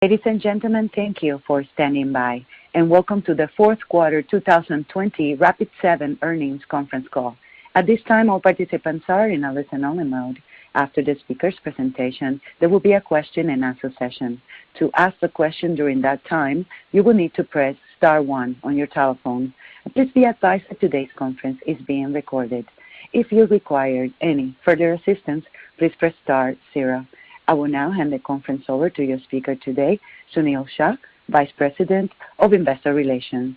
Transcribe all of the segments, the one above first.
Ladies and gentlemen, thank you for standing by, and welcome to the fourth quarter 2020 Rapid7 earnings conference call. At this time, all participants are in a listen-only mode. After the speaker's presentation, there will be a question-and-answer session. To ask a question during that time, you will need to press star 1 on your telephone. Please be advised that today's conference is being recorded. If you require any further assistance, please press star 0. I will now hand the conference over to your speaker today, Sunil Shah, Vice President of Investor Relations.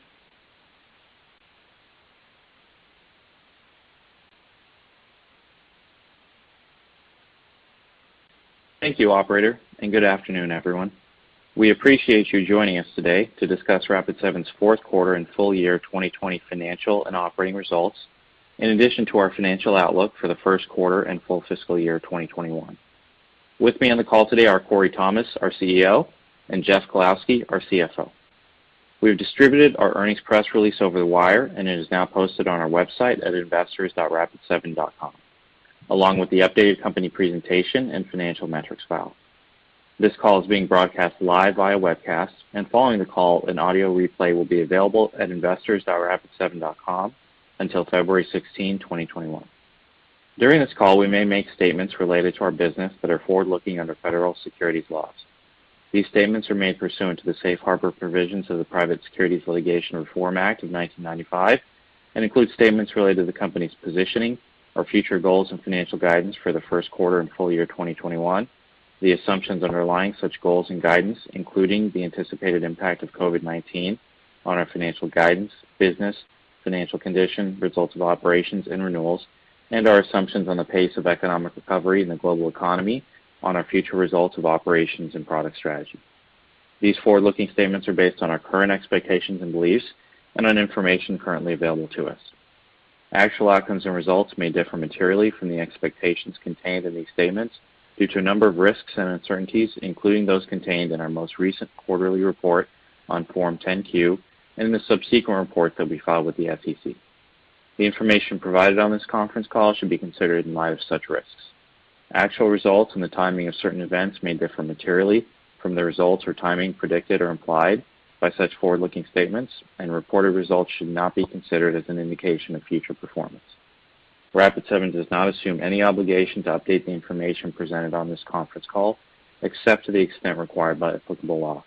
Thank you, operator, and good afternoon, everyone. We appreciate you joining us today to discuss Rapid7's fourth quarter and full year 2020 financial and operating results, in addition to our financial outlook for the first quarter and full fiscal year 2021. With me on the call today are Corey Thomas, our CEO, and Jeff Kalowski, our CFO. We've distributed our earnings press release over the wire, and it is now posted on our website at investors.rapid7.com, along with the updated company presentation and financial metrics file. This call is being broadcast live via webcast, and following the call, an audio replay will be available at investors.rapid7.com until February 16, 2021. During this call, we may make statements related to our business that are forward-looking under federal securities laws. These statements are made pursuant to the safe harbor provisions of the Private Securities Litigation Reform Act of 1995 and include statements related to the company's positioning, our future goals and financial guidance for the first quarter and full year 2021, the assumptions underlying such goals and guidance, including the anticipated impact of COVID-19 on our financial guidance, business, financial condition, results of operations, and renewals, and our assumptions on the pace of economic recovery in the global economy on our future results of operations and product strategy. These forward-looking statements are based on our current expectations and beliefs and on information currently available to us. Actual outcomes and results may differ materially from the expectations contained in these statements due to a number of risks and uncertainties, including those contained in our most recent quarterly report on Form 10-Q and in the subsequent reports that we filed with the SEC. The information provided on this conference call should be considered in light of such risks. Actual results and the timing of certain events may differ materially from the results or timing predicted or implied by such forward-looking statements, and reported results should not be considered as an indication of future performance. Rapid7 does not assume any obligation to update the information presented on this conference call, except to the extent required by applicable law.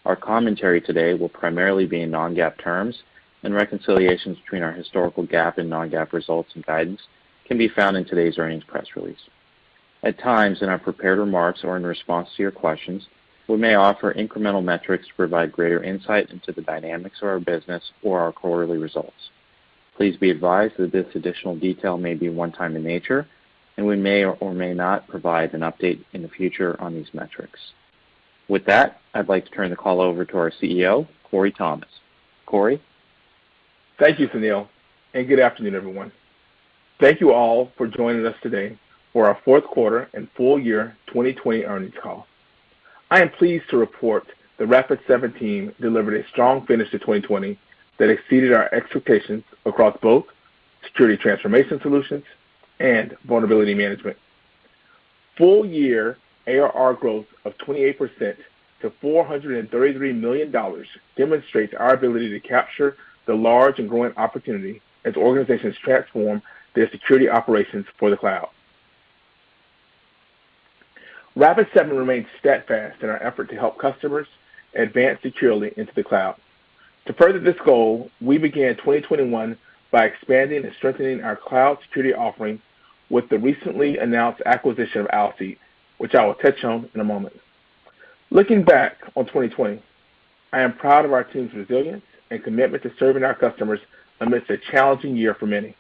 Our commentary today will primarily be in non-GAAP terms, and reconciliations between our historical GAAP and non-GAAP results and guidance can be found in today's earnings press release. At times, in our prepared remarks or in response to your questions, we may offer incremental metrics to provide greater insight into the dynamics of our business or our quarterly results. Please be advised that this additional detail may be one-time in nature, and we may or may not provide an update in the future on these metrics. With that, I'd like to turn the call over to our CEO, Corey Thomas. Corey? Thank you, Sunil, and good afternoon, everyone. Thank you all for joining us today for our fourth quarter and full year 2020 earnings call. I am pleased to report the Rapid7 team delivered a strong finish to 2020 that exceeded our expectations across both security transformation solutions and vulnerability management. Full year ARR growth of 28% to $433 million demonstrates our ability to capture the large and growing opportunity as organizations transform their security operations for the cloud. Rapid7 remains steadfast in our effort to help customers advance securely into the cloud. To further this goal, we began 2021 by expanding and strengthening our cloud security offering with the recently announced acquisition of Alseed, which I will touch on in a moment. Looking back on 2020, I am proud of our team's resilience and commitment to serving our customers amidst a challenging year for many.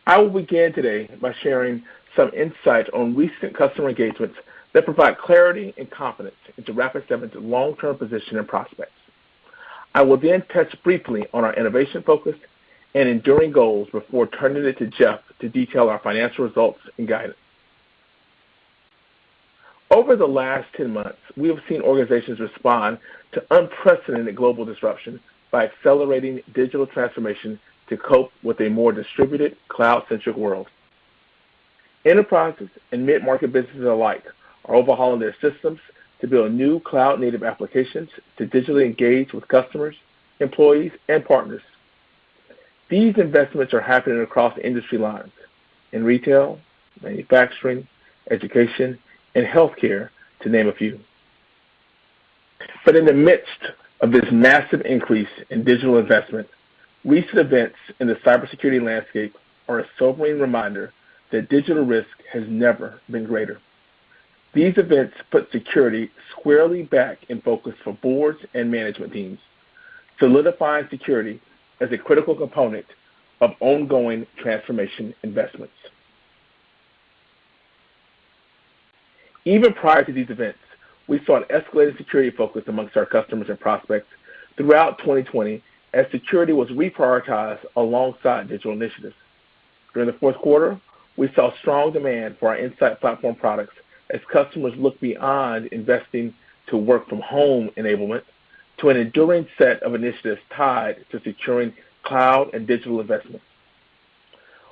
I will begin today by sharing some insight on recent customer engagements that provide clarity and confidence into Rapid7's long-term position and prospects. I will then touch briefly on our innovation focus and enduring goals before turning it to Jeff to detail our financial results and guidance. Over the last 10 months, we have seen organizations respond to unprecedented global disruption by accelerating digital transformation to cope with a more distributed, cloud-centric world. Enterprises and mid-market businesses alike are overhauling their systems, to build new cloud-native applications to digitally engage with customers, employees, and partners. These investments are happening across industry lines in retail, manufacturing, education, and healthcare, to name a few. But in the midst of this massive increase in digital investment, recent events in the cybersecurity landscape are a sobering reminder that digital risk has never been greater. These events put security squarely back in focus for boards and management teams, solidifying security as a critical component of ongoing transformation investments. Even prior to these events, we saw an escalated security focus amongst our customers and prospects throughout 2020 as security was reprioritized alongside digital initiatives. During the fourth quarter, we saw strong demand for our Insight platform products as customers looked beyond investing to work from home enablement to an enduring set of initiatives tied to securing cloud and digital investments.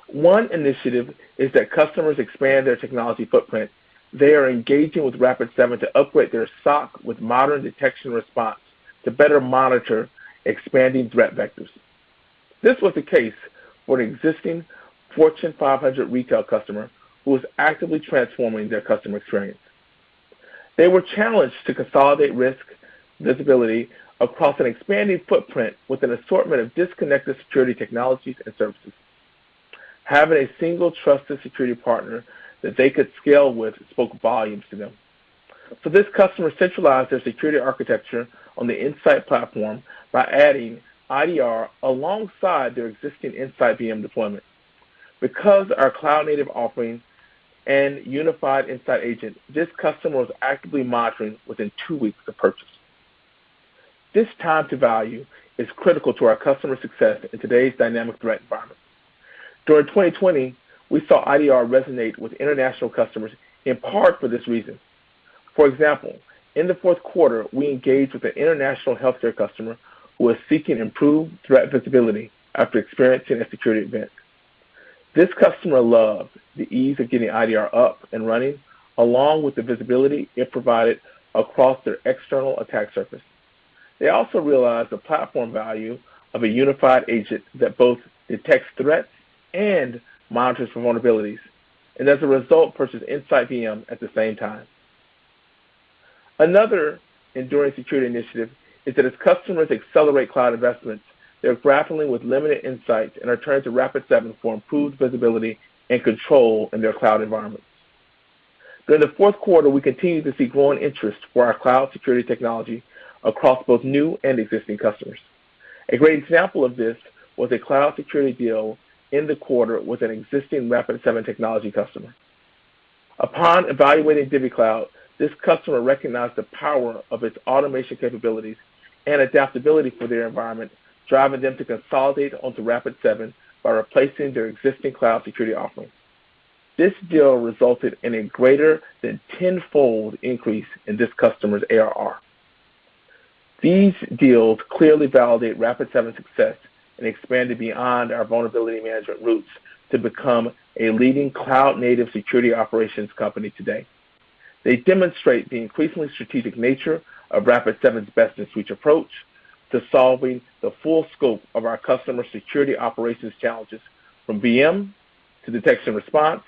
One initiative is that customers expand their technology footprint. They are engaging with Rapid7 to upgrade their SOC with modern detection response to better monitor expanding threat vectors. This was the case for an existing Fortune 500 retail customer who was actively transforming their customer experience. They were challenged to consolidate risk visibility across an expanding footprint with an assortment of disconnected security technologies and services. Having a single trusted security partner that they could scale with spoke volumes to them. So this customer centralized their security architecture on the Insight platform by adding IDR alongside their existing Insight VM deployment. Because our cloud-native offering and unified Insight agent, this customer was actively monitoring within 2 weeks of purchase. This time to value is critical to our customer success in today's dynamic threat environment. During 2020, we saw IDR resonate with international customers in part for this reason. For example, in the fourth quarter, we engaged with an international healthcare customer who was seeking improved threat visibility after experiencing a security event. This customer loved the ease of getting IDR up and running, along with the visibility it provided across their external attack surface. They also realized the platform value of a unified agent that both detects threats and monitors for vulnerabilities, and as a result purchased Insight VM at the same time. Another enduring security initiative is that as customers accelerate cloud investments, they're grappling with limited insights and are turning to Rapid7 for improved visibility and control in their cloud environments. During the fourth quarter, we continue to see growing interest for our cloud security technology across both new and existing customers. A great example of this was a cloud security deal in the quarter with an existing Rapid7 technology customer. Upon evaluating DivvyCloud, this customer recognized the power of its automation capabilities and adaptability for their environment, driving them to consolidate onto Rapid7 by replacing their existing cloud security offerings. This deal resulted in a greater than 10-fold increase in this customer's ARR. These deals clearly validate Rapid7's success and expanded beyond our vulnerability management roots to become a leading cloud-native security operations company today. They demonstrate the increasingly strategic nature of Rapid7's best-in-suite approach to solving the full scope of our customer security operations challenges, from VM to detection response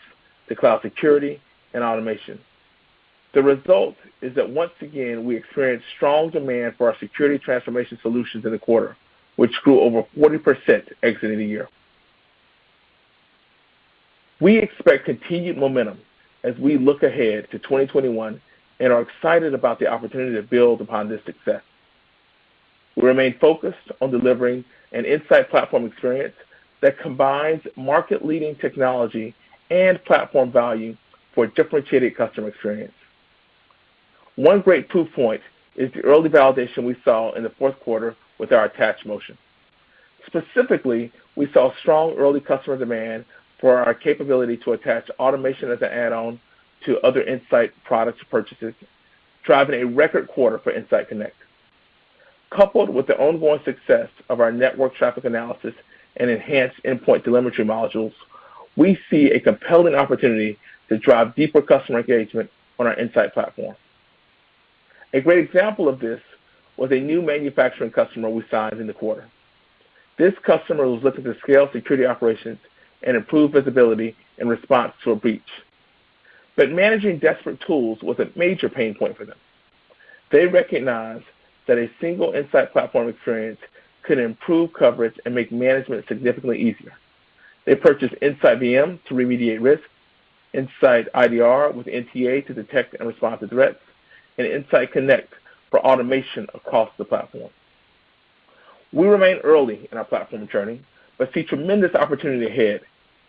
to cloud security and automation. The result is that once again, we experienced strong demand for our security transformation solutions in the quarter, which grew over 40% exiting the year. We expect continued momentum as we look ahead to 2021 and are excited about the opportunity to build upon this success. We remain focused on delivering an Insight platform experience that combines market-leading technology and platform value for a differentiated customer experience. One great proof point is the early validation we saw in the fourth quarter with our attach motion. Specifically, we saw strong early customer demand for our capability to attach automation as an add-on to other Insight product purchases, driving a record quarter for Insight Connect. Coupled with the ongoing success of our network traffic analysis and enhanced endpoint telemetry modules, we see a compelling opportunity to drive deeper customer engagement on our Insight platform. A great example of this was a new manufacturing customer we signed in the quarter. This customer was looking to scale security operations and improve visibility in response to a breach. But managing disparate tools was a major pain point for them. They recognized that a single Insight platform experience could improve coverage and make management significantly easier. They purchased Insight VM to remediate risk, Insight IDR with NTA to detect and respond to threats, and Insight Connect for automation across the platform. We remain early in our platform journey, but see tremendous opportunity ahead,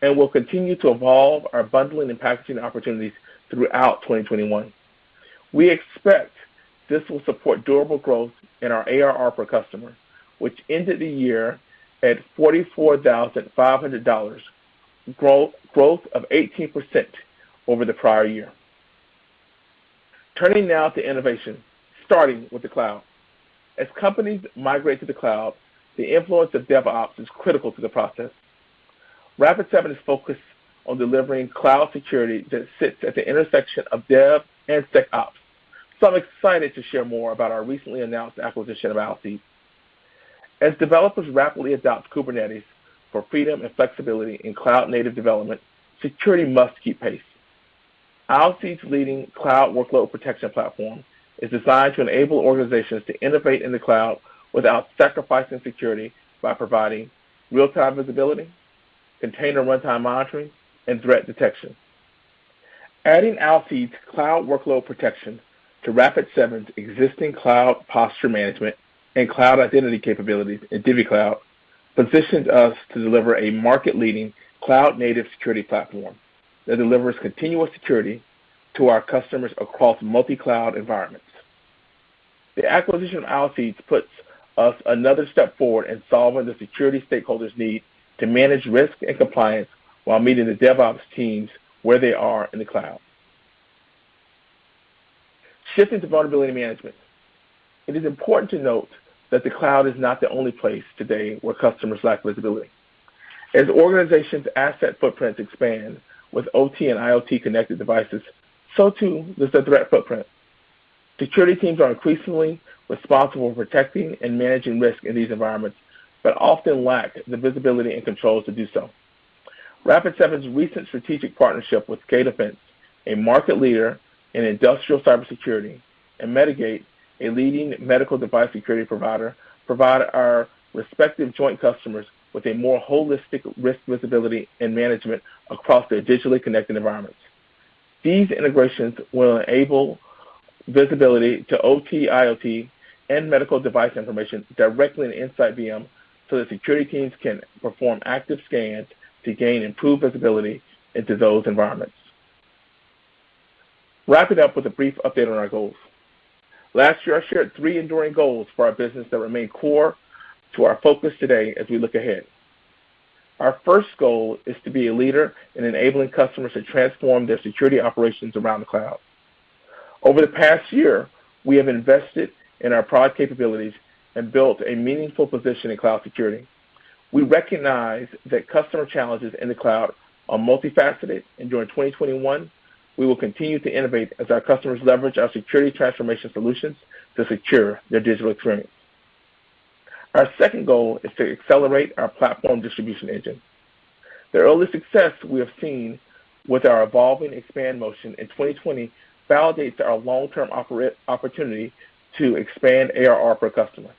and will continue to evolve our bundling and packaging opportunities throughout 2021. We expect this will support durable growth in our ARR per customer, which ended the year at $44,500, growth of 18% over the prior year. Turning now to innovation, starting with the cloud. As companies migrate to the cloud, the influence of DevOps is critical to the process. Rapid7 is focused on delivering cloud security that sits at the intersection of Dev and SecOps. So I'm excited to share more about our recently announced acquisition of Alseed. As developers rapidly adopt Kubernetes for freedom and flexibility in cloud-native development, security must keep pace. Alseed's leading cloud workload protection platform is designed to enable organizations to innovate in the cloud without sacrificing security by providing real-time visibility, container runtime monitoring, and threat detection. Adding Alseed's cloud workload protection to Rapid7's existing cloud posture management and cloud identity capabilities in DivvyCloud positions us to deliver a market-leading cloud-native security platform that delivers continuous security to our customers across multi-cloud environments. The acquisition of Alseed puts us another step forward in solving the security stakeholders' need to manage risk and compliance while meeting the DevOps teams where they are in the cloud. Shifting to vulnerability management, it is important to note that the cloud is not the only place today where customers lack visibility. As organizations' asset footprints expand with OT and IoT connected devices, so too does the threat footprint. Security teams are increasingly responsible for protecting and managing risk in these environments, but often lack the visibility and controls to do so. Rapid7's recent strategic partnership with K-Defense, a market leader in industrial cybersecurity, and Medigate, a leading medical device security provider, provide our respective joint customers with a more holistic risk visibility and management across their digitally connected environments. These integrations will enable visibility to OT, IoT, and medical device information directly in Insight VM so that security teams can perform active scans to gain improved visibility into those environments. Wrapping up with a brief update on our goals. Last year, I shared 3 enduring goals for our business that remain core to our focus today as we look ahead. Our first goal is to be a leader in enabling customers to transform their security operations around the cloud. Over the past year, we have invested in our product capabilities and built a meaningful position in cloud security. We recognize that customer challenges in the cloud are multifaceted, and during 2021, we will continue to innovate as our customers leverage our security transformation solutions to secure their digital experience. Our second goal is to accelerate our platform distribution engine. The early success we have seen with our evolving expand motion in 2020 validates our long-term opportunity to expand ARR per customer.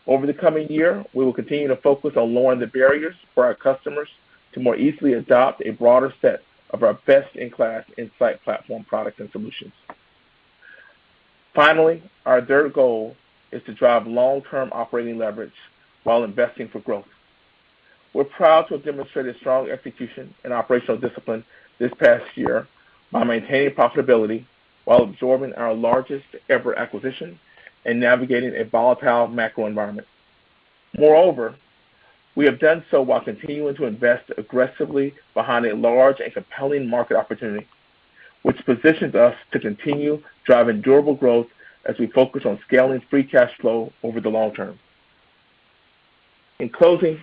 Over the coming year, we will continue to focus on lowering the barriers for our customers to more easily adopt a broader set of our best-in-class Insight platform products and solutions. Finally, our third goal is to drive long-term operating leverage while investing for growth. We're proud to have demonstrated strong execution and operational discipline this past year by maintaining profitability while absorbing our largest ever acquisition and navigating a volatile macro environment. Moreover, we have done so while continuing to invest aggressively behind a large and compelling market opportunity, which positions us to continue driving durable growth as we focus on scaling free cash flow over the long term. In closing,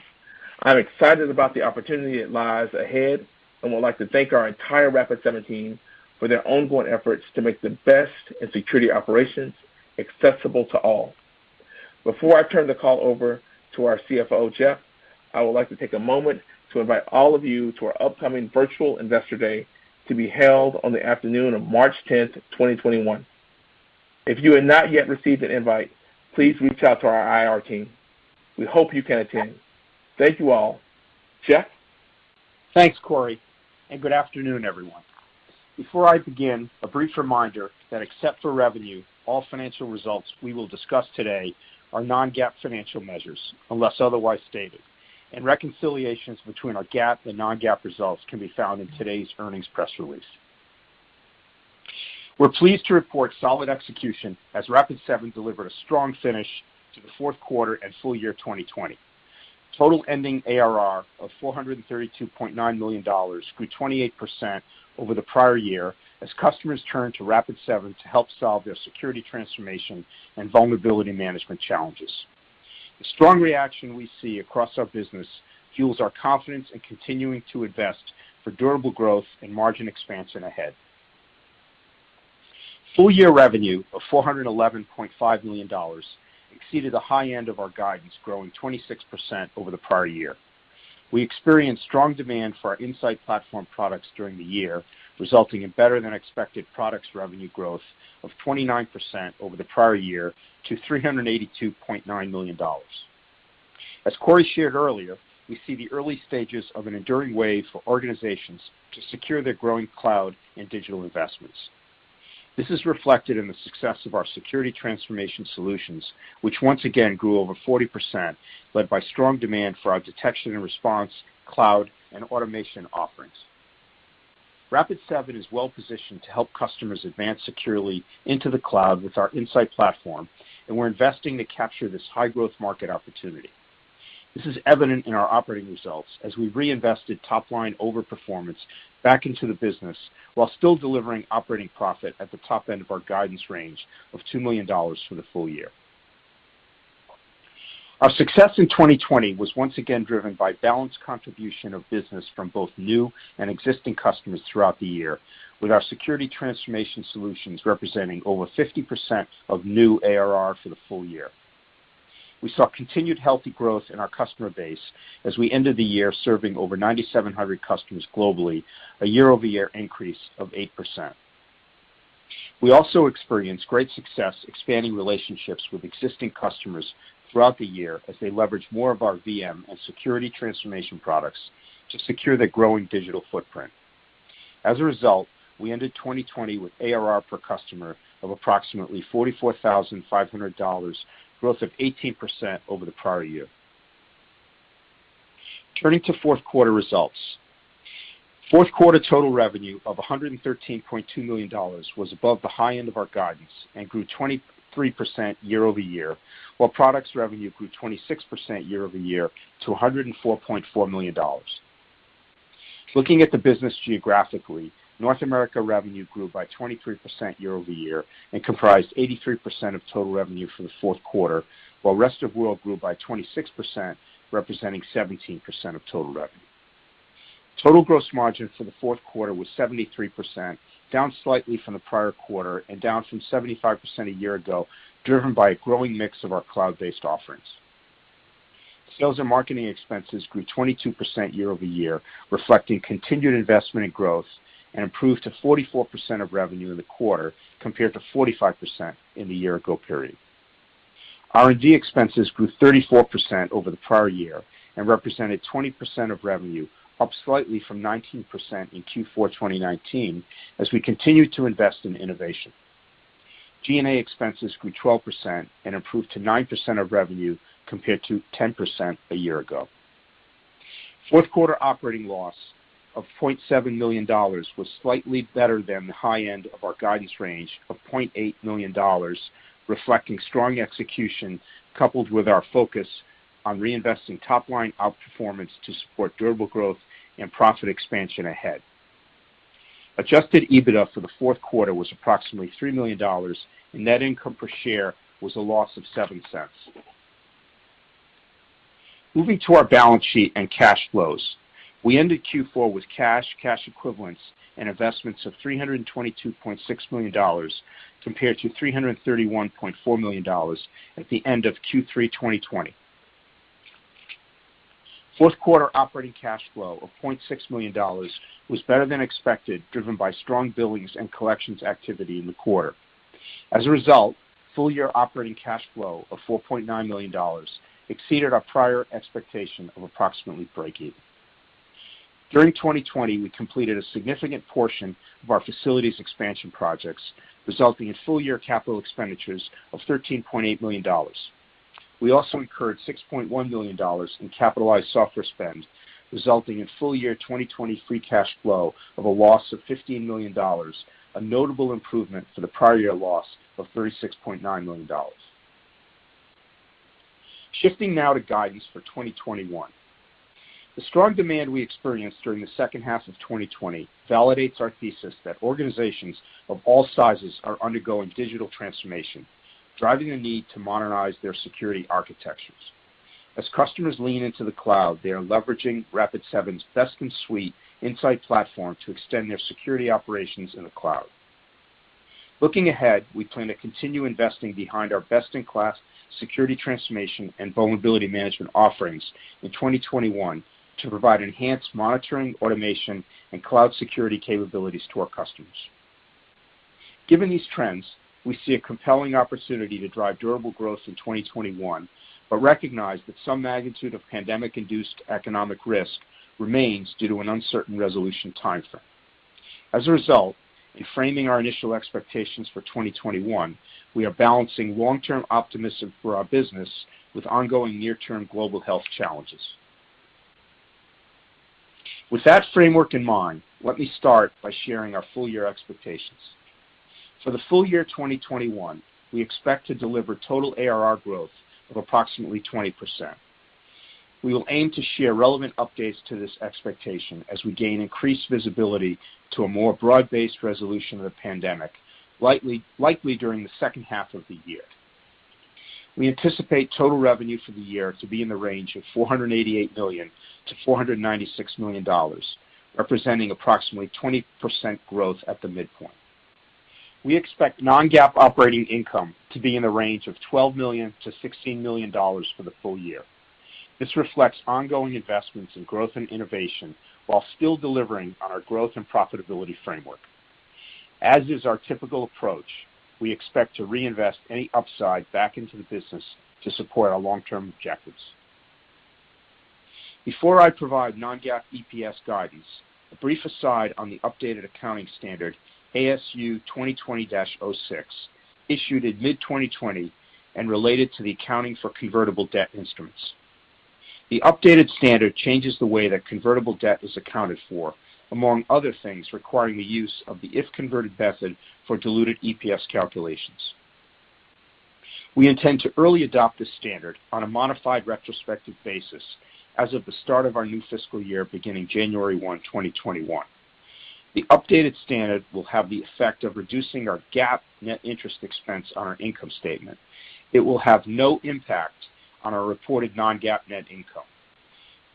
I'm excited about the opportunity that lies ahead and would like to thank our entire Rapid7 team for their ongoing efforts to make the best in security operations accessible to all. Before I turn the call over to our CFO, Jeff, I would like to take a moment to invite all of you to our upcoming virtual Investor Day to be held on the afternoon of March 10th, 2021. If you have not yet received an invite, please reach out to our IR team. We hope you can attend. Thank you all. Jeff? Thanks, Corey, and good afternoon, everyone. Before I begin, a brief reminder that except for revenue, all financial results we will discuss today are non-GAAP financial measures, unless otherwise stated, and reconciliations between our GAAP and non-GAAP results can be found in today's earnings press release. We're pleased to report solid execution as Rapid7 delivered a strong finish to the fourth quarter and full year 2020. Total ending ARR of $432.9 million grew 28% over the prior year as customers turned to Rapid7 to help solve their security transformation and vulnerability management challenges. The strong reaction we see across our business fuels our confidence in continuing to invest for durable growth and margin expansion ahead. Full year revenue of $411.5 million exceeded the high end of our guidance, growing 26% over the prior year. We experienced strong demand for our Insight platform products during the year, resulting in better than expected products revenue growth of 29% over the prior year to $382.9 million. As Corey shared earlier, we see the early stages of an enduring wave for organizations to secure their growing cloud and digital investments. This is reflected in the success of our security transformation solutions, which once again grew over 40%, led by strong demand for our detection and response, cloud, and automation offerings. Rapid7 is well positioned to help customers advance securely into the cloud with our Insight platform, and we're investing to capture this high-growth market opportunity. This is evident in our operating results as we reinvested top-line overperformance back into the business while still delivering operating profit at the top end of our guidance range of $2 million for the full year. Our success in 2020 was once again driven by balanced contribution of business from both new and existing customers throughout the year, with our security transformation solutions representing over 50% of new ARR for the full year. We saw continued healthy growth in our customer base as we ended the year serving over 9,700 customers globally, a year-over-year increase of 8%. We also experienced great success expanding relationships with existing customers throughout the year as they leverage more of our VM and security transformation products to secure their growing digital footprint. As a result, we ended 2020 with ARR per customer of approximately $44,500, growth of 18% over the prior year. Turning to fourth quarter results. Fourth quarter total revenue of $113.2 million was above the high end of our guidance and grew 23% year over year, while products revenue grew 26% year over year to $104.4 million. Looking at the business geographically, North America revenue grew by 23% year over year and comprised 83% of total revenue for the fourth quarter, while rest of world grew by 26%, representing 17% of total revenue. Total gross margin for the fourth quarter was 73%, down slightly from the prior quarter and down from 75% a year ago, driven by a growing mix of our cloud-based offerings. Sales and marketing expenses grew 22% year over year, reflecting continued investment in growth, and improved to 44% of revenue in the quarter compared to 45% in the year-ago period. R&D expenses grew 34% over the prior year and represented 20% of revenue, up slightly from 19% in Q4 2019 as we continue to invest in innovation. G&A expenses grew 12% and improved to 9% of revenue compared to 10% a year ago. Fourth quarter operating loss of $0.7 million was slightly better than the high end of our guidance range of $0.8 million, reflecting strong execution coupled with our focus on reinvesting top-line outperformance to support durable growth and profit expansion ahead. Adjusted EBITDA for the fourth quarter was approximately $3 million, and net income per share was a loss of 7 cents. Moving to our balance sheet and cash flows. We ended Q4 with cash equivalents, and investments of $322.6 million compared to $331.4 million at the end of Q3 2020. Fourth quarter operating cash flow of $0.6 million was better than expected, driven by strong billings and collections activity in the quarter. As a result, full-year operating cash flow of $4.9 million exceeded our prior expectation of approximately break-even. During 2020, we completed a significant portion of our facilities expansion projects, resulting in full-year capital expenditures of $13.8 million. We also incurred $6.1 million in capitalized software spend, resulting in full-year 2020 free cash flow of a loss of $15 million, a notable improvement for the prior year loss of $36.9 million. Shifting now to guidance for 2021. The strong demand we experienced during the second half of 2020 validates our thesis that organizations of all sizes are undergoing digital transformation, driving the need to modernize their security architectures. As customers lean into the cloud, they are leveraging Rapid7's best-in-suite Insight platform to extend their security operations in the cloud. Looking ahead, we plan to continue investing behind our best-in-class security transformation and vulnerability management offerings in 2021 to provide enhanced monitoring, automation, and cloud security capabilities to our customers. Given these trends, we see a compelling opportunity to drive durable growth in 2021, but recognize that some magnitude of pandemic-induced economic risk remains due to an uncertain resolution timeframe. As a result, in framing our initial expectations for 2021, we are balancing long-term optimism for our business with ongoing near-term global health challenges. With that framework in mind, let me start by sharing our full-year expectations. For the full year 2021, we expect to deliver total ARR growth of approximately 20%. We will aim to share relevant updates to this expectation as we gain increased visibility to a more broad-based resolution of the pandemic, likely during the second half of the year. We anticipate total revenue for the year to be in the range of $488 million to $496 million, representing approximately 20% growth at the midpoint. We expect non-GAAP operating income to be in the range of $12 million to $16 million for the full year. This reflects ongoing investments in growth and innovation while still delivering on our growth and profitability framework. As is our typical approach, we expect to reinvest any upside back into the business to support our long-term objectives. Before I provide non-GAAP EPS guidance, a brief aside on the updated accounting standard ASU 2020-06, issued in mid-2020 and related to the accounting for convertible debt instruments. The updated standard changes the way that convertible debt is accounted for, among other things requiring the use of the if-converted method for diluted EPS calculations. We intend to early adopt this standard on a modified retrospective basis as of the start of our new fiscal year beginning January 1, 2021. The updated standard will have the effect of reducing our GAAP net interest expense on our income statement. It will have no impact on our reported non-GAAP net income.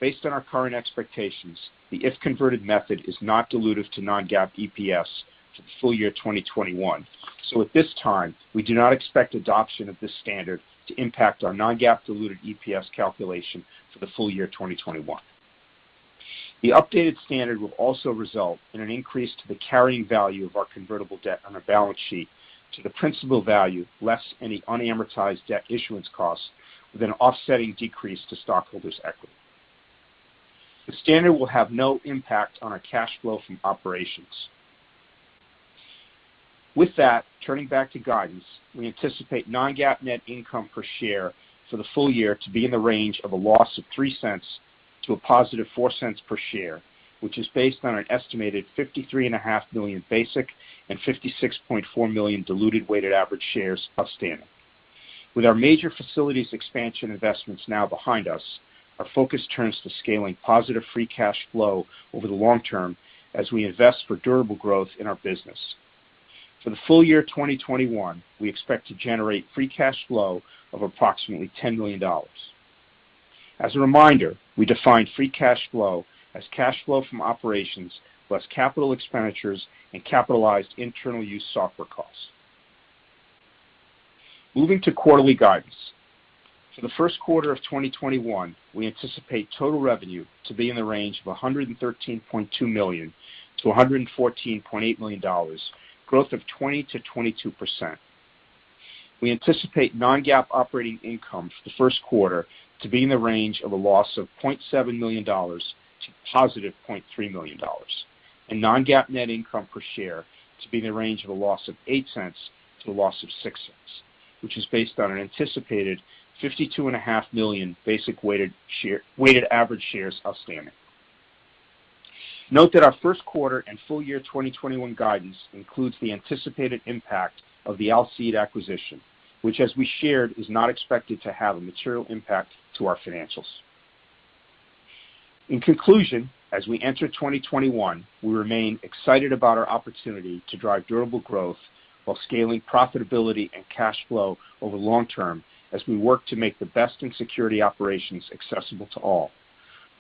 Based on our current expectations, the if-converted method is not dilutive to non-GAAP EPS for the full year 2021. So at this time, we do not expect adoption of this standard to impact our non-GAAP diluted EPS calculation for the full year 2021. The updated standard will also result in an increase to the carrying value of our convertible debt on our balance sheet to the principal value less any unamortized debt issuance costs with an offsetting decrease to stockholders' equity. The standard will have no impact on our cash flow from operations. With that, turning back to guidance, we anticipate non-GAAP net income per share for the full year to be in the range of a loss of 3 cents to a positive 4 cents per share, which is based on an estimated 53.5 million basic and 56.4 million diluted weighted average shares outstanding. With our major facilities expansion investments now behind us, our focus turns to scaling positive free cash flow over the long term as we invest for durable growth in our business. For the full year 2021, we expect to generate free cash flow of approximately $10 million. As a reminder, we define free cash flow as cash flow from operations less capital expenditures and capitalized internal use software costs. Moving to quarterly guidance. For the first quarter of 2021, we anticipate total revenue to be in the range of $113.2 million to $114.8 million, growth of 20 to 22%. We anticipate non-GAAP operating income for the first quarter to be in the range of a loss of $0.7 million to positive $0.3 million, and non-GAAP net income per share to be in the range of a loss of 8 cents to a loss of 6 cents, which is based on an anticipated 52.5 million basic weighted average shares outstanding. Note that our first quarter and full year 2021 guidance includes the anticipated impact of the Alseed acquisition, which, as we shared, is not expected to have a material impact to our financials. In conclusion, as we enter 2021, we remain excited about our opportunity to drive durable growth while scaling profitability and cash flow over the long term as we work to make the best in security operations accessible to all.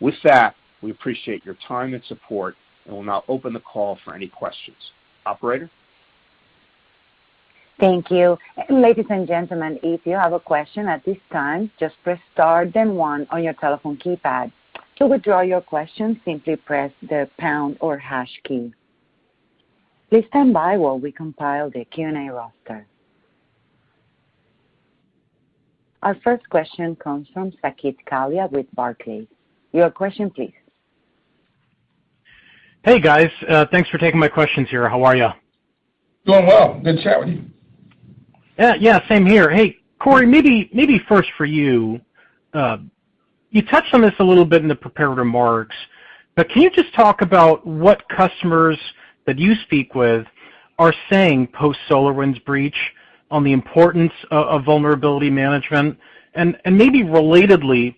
With that, we appreciate your time and support, and will now open the call for any questions. Operator? Thank you. Ladies and gentlemen, if you have a question at this time, just press star then 1 on your telephone keypad. To withdraw your question, simply press the pound or hash key. Please stand by while we compile the Q&A roster. Our first question comes from Saket Kalia with Barclays. Your question, please. Hey, guys. Thanks for taking my questions here. How are you? Doing well. Good to chat with you. Yeah, same here. Hey, Corey, maybe first for you. You touched on this a little bit in the prepared remarks, but can you just talk about what customers that you speak with are saying post-SolarWinds breach on the importance of vulnerability management? And maybe relatedly,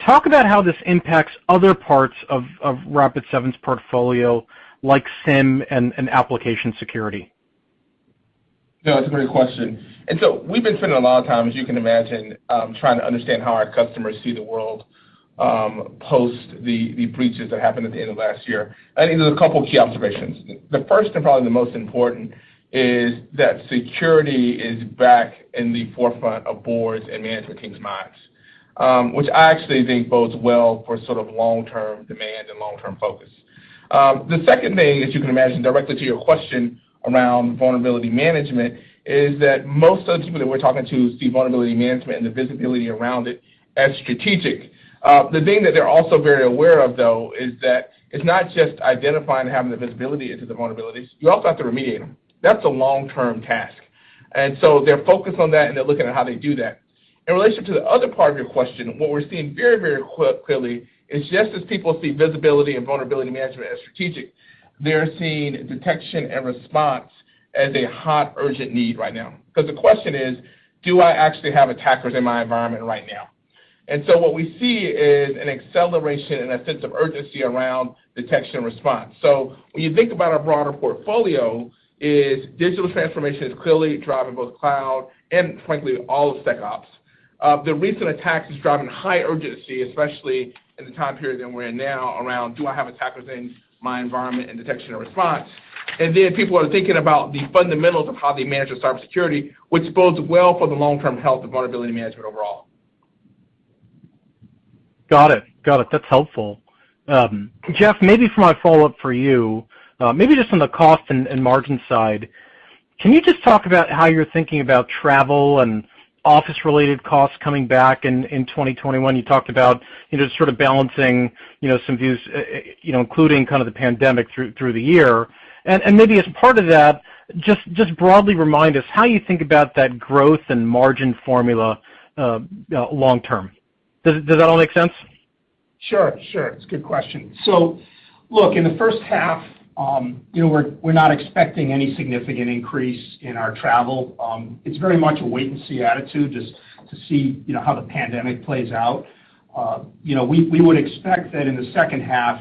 talk about how this impacts other parts of Rapid7's portfolio, like SIEM and application security. No, it's a great question. And so we've been spending a lot of time, as you can imagine, trying to understand how our customers see the world post the breaches that happened at the end of last year. I think there's a couple key observations. The first and probably the most important is that security is back in the forefront of boards and management teams' minds, which I actually think bodes well for sort of long-term demand and long-term focus. The second thing, as you can imagine, directly to your question around vulnerability management, is that most of the people that we're talking to see vulnerability management and the visibility around it as strategic. The thing that they're also very aware of, though, is that it's not just identifying and having the visibility into the vulnerabilities. You also have to remediate them. That's a long-term task. And so they're focused on that, and they're looking at how they do that. In relation to the other part of your question, what we're seeing very, very clearly is just as people see visibility and vulnerability management as strategic, they're seeing detection and response as a hot, urgent need right now. Because the question is, do I actually have attackers in my environment right now? And so what we see is an acceleration and a sense of urgency around detection and response. So when you think about our broader portfolio, is digital transformation is clearly driving both cloud and, frankly, all of SecOps. The recent attacks is driving high urgency, especially in the time period that we're in now, around do I have attackers in my environment and detection and response. And then people are thinking about the fundamentals of how they manage their cybersecurity, which bodes well for the long-term health of vulnerability management overall. Got it. That's helpful. Jeff, maybe for my follow-up for you, maybe just on the cost and margin side, can you just talk about how you're thinking about travel and office-related costs coming back in 2021? You talked about, sort of balancing, some views, including kind of the pandemic through the year. And maybe as part of that, just broadly remind us how you think about that growth and margin formula long term. Does that all make sense? Sure. It's a good question. So, look, in the first half, we're not expecting any significant increase in our travel. It's very much a wait-and-see attitude, just to see, how the pandemic plays out. We would expect that in the second half,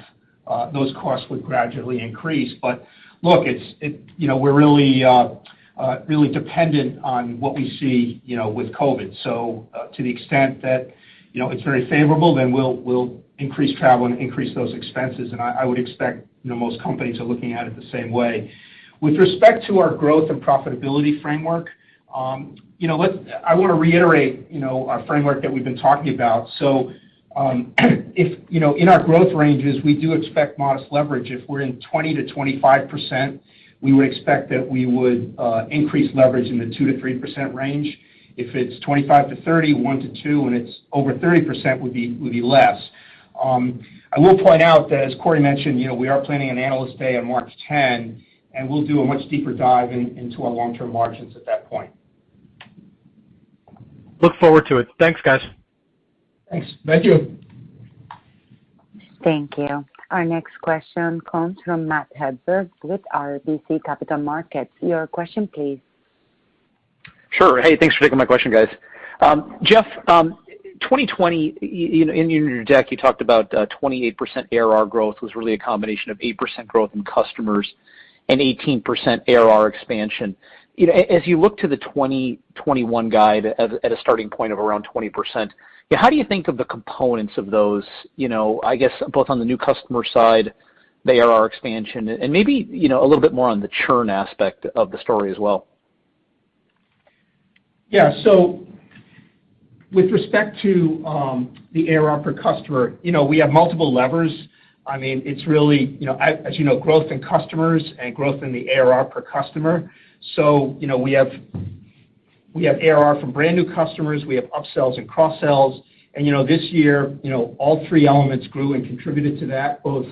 those costs would gradually increase. But look, we're really dependent on what we see, with COVID. So, to the extent that it's very favorable, then we'll increase travel and increase those expenses. And I would expect most companies are looking at it the same way. With respect to our growth and profitability framework, I want to reiterate, our framework that we've been talking about. So, if in our growth ranges, we do expect modest leverage. If we're in 20 to 25%, we would expect that we would increase leverage in the 2 to 3% range. If it's 25 to 30, 1 to 2, and it's over 30%, would be less. I will point out that, as Corey mentioned, we are planning an Analyst Day on March 10, and we'll do a much deeper dive into our long-term margins at that point. Look forward to it. Thanks, guys. Thanks. Thank you. Thank you. Our next question comes from Matt Hedberg with RBC Capital Markets. Your question, please. Sure. Hey, thanks for taking my question, guys. Jeff, 2020, in your deck, you talked about 28% ARR growth was really a combination of 8% growth in customers and 18% ARR expansion. As you look to the 2021 guide at a starting point of around 20%, how do you think of the components of those, I guess both on the new customer side, the ARR expansion, and maybe, a little bit more on the churn aspect of the story as well? Yeah, so with respect to the ARR per customer, we have multiple levers. I mean, it's really, as you know, growth in customers and growth in the ARR per customer. So, we have ARR from brand new customers, we have upsells and cross-sells, and this year, all three elements grew and contributed to that, both,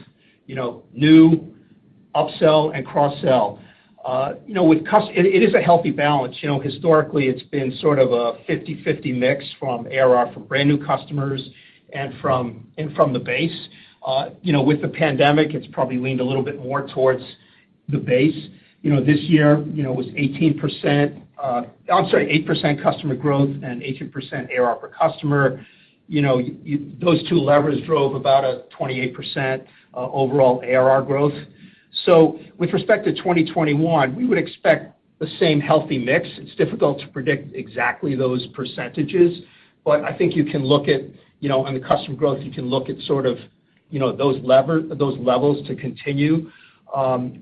new, upsell, and cross-sell. It is a healthy balance. Historically, it's been sort of a 50-50 mix from ARR from brand new customers and from the base. With the pandemic, it's probably leaned a little bit more towards the base. This year, it was 8% customer growth and 18% ARR per customer. Those two levers drove about a 28% overall ARR growth. So with respect to 2021, we would expect the same healthy mix. It's difficult to predict exactly those percentages, but I think you can look at, on the customer growth, you can look at sort of, those levels to continue.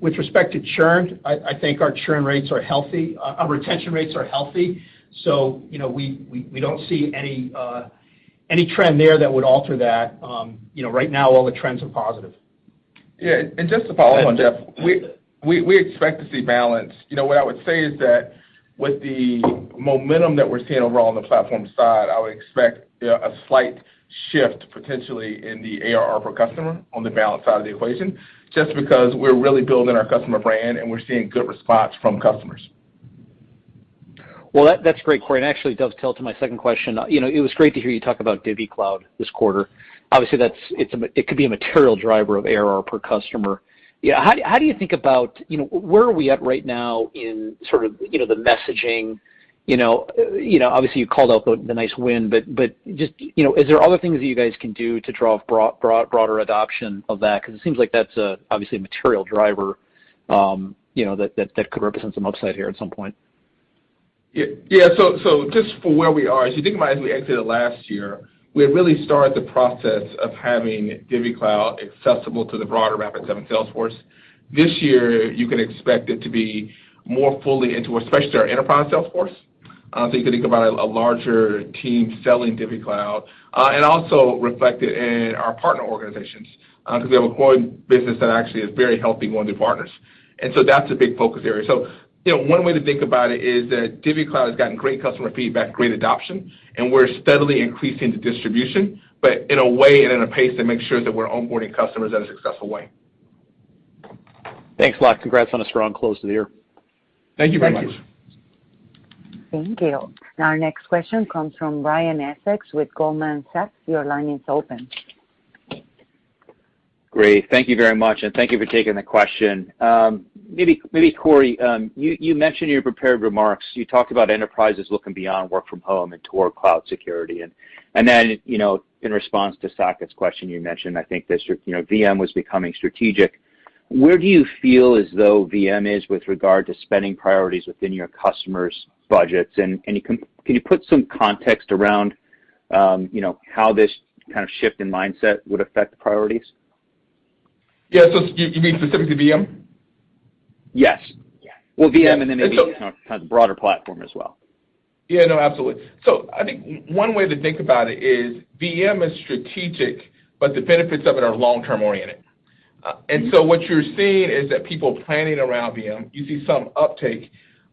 With respect to churn, I think our churn rates are healthy. Our retention rates are healthy. So, we don't see any trend there that would alter that. Right now, all the trends are positive. Yeah, and just to follow up on Jeff, we expect to see balance. What I would say is that with the momentum that we're seeing overall on the platform side, I would expect a slight shift potentially in the ARR per customer on the balance side of the equation, just because we're really building our customer brand and we're seeing good response from customers. Well, that's great, Corey, and actually dovetail to my second question. It was great to hear you talk about DivvyCloud this quarter. Obviously, it could be a material driver of ARR per customer. How do you think about, where are we at right now in sort of, the messaging? Obviously you called out the nice win, but just, is there other things that you guys can do to draw broader adoption of that? Because it seems like that's obviously a material driver, that could represent some upside here at some point. Yeah. So just for where we are, as you think about as we exited last year, we had really started the process of having DivvyCloud accessible to the broader Rapid7 sales force. This year, you can expect it to be more fully into, especially our enterprise sales force. So you can think about a larger team selling DivvyCloud, and also reflected in our partner organizations, because we have a growing business that actually is very healthy going through partners. And so that's a big focus area. So, one way to think about it is that DivvyCloud has gotten great customer feedback, great adoption, and we're steadily increasing the distribution, but in a way and in a pace that makes sure that we're onboarding customers in a successful way. Thanks a lot. Congrats on a strong close to the year. Thank you very much. Thank you. Now our next question comes from Brian Essex with Goldman Sachs. Your line is open. Great. Thank you very much, and thank you for taking the question. Maybe Corey, you mentioned in your prepared remarks, you talked about enterprises looking beyond work from home and toward cloud security, and then in response to Saket's question, you mentioned I think this VM was becoming strategic. Where do you feel as though VM is with regard to spending priorities within your customers' budgets, and can you put some context around how this kind of shift in mindset would affect the priorities? Yeah, so you mean specifically VM? Yes. Well, VM Yeah. and then maybe kind of the broader platform as well. Yeah, no, absolutely. So I think one way to think about it is VM is strategic, but the benefits of it are long-term oriented. And so what you're seeing is that people planning around VM, you see some uptake,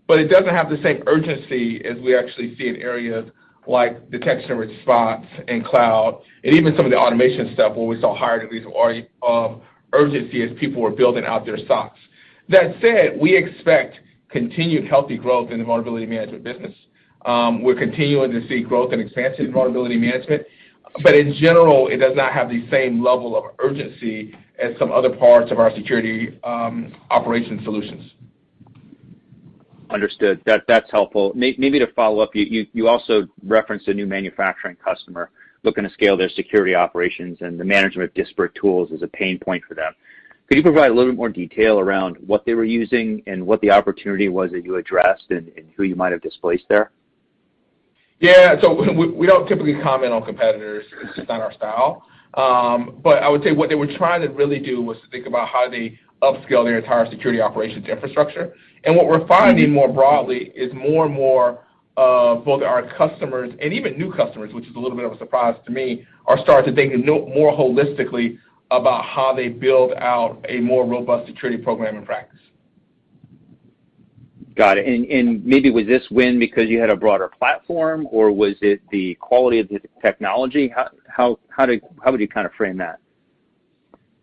but it doesn't have the same urgency as we actually see in areas like detection and response and cloud, and even some of the automation stuff where we saw higher degrees of urgency as people were building out their SOCs. That said, we expect continued healthy growth in the vulnerability management business. We're continuing to see growth and expansion in vulnerability management, but in general, it does not have the same level of urgency as some other parts of our security operations solutions. Understood. That's helpful. Maybe to follow up, you also referenced a new manufacturing customer looking to scale their security operations, and the management of disparate tools is a pain point for them. Could you provide a little bit more detail around what they were using and what the opportunity was that you addressed and who you might have displaced there? Yeah, so we don't typically comment on competitors. It's just not our style. But I would say what they were trying to really do was to think about how they upscale their entire security operations infrastructure. And what we're finding more broadly is more and more of both our customers and even new customers, which is a little bit of a surprise to me, are starting to think more holistically about how they build out a more robust security program and practice. Got it. And maybe was this win because you had a broader platform, or was it the quality of the technology? How would you kind of frame that?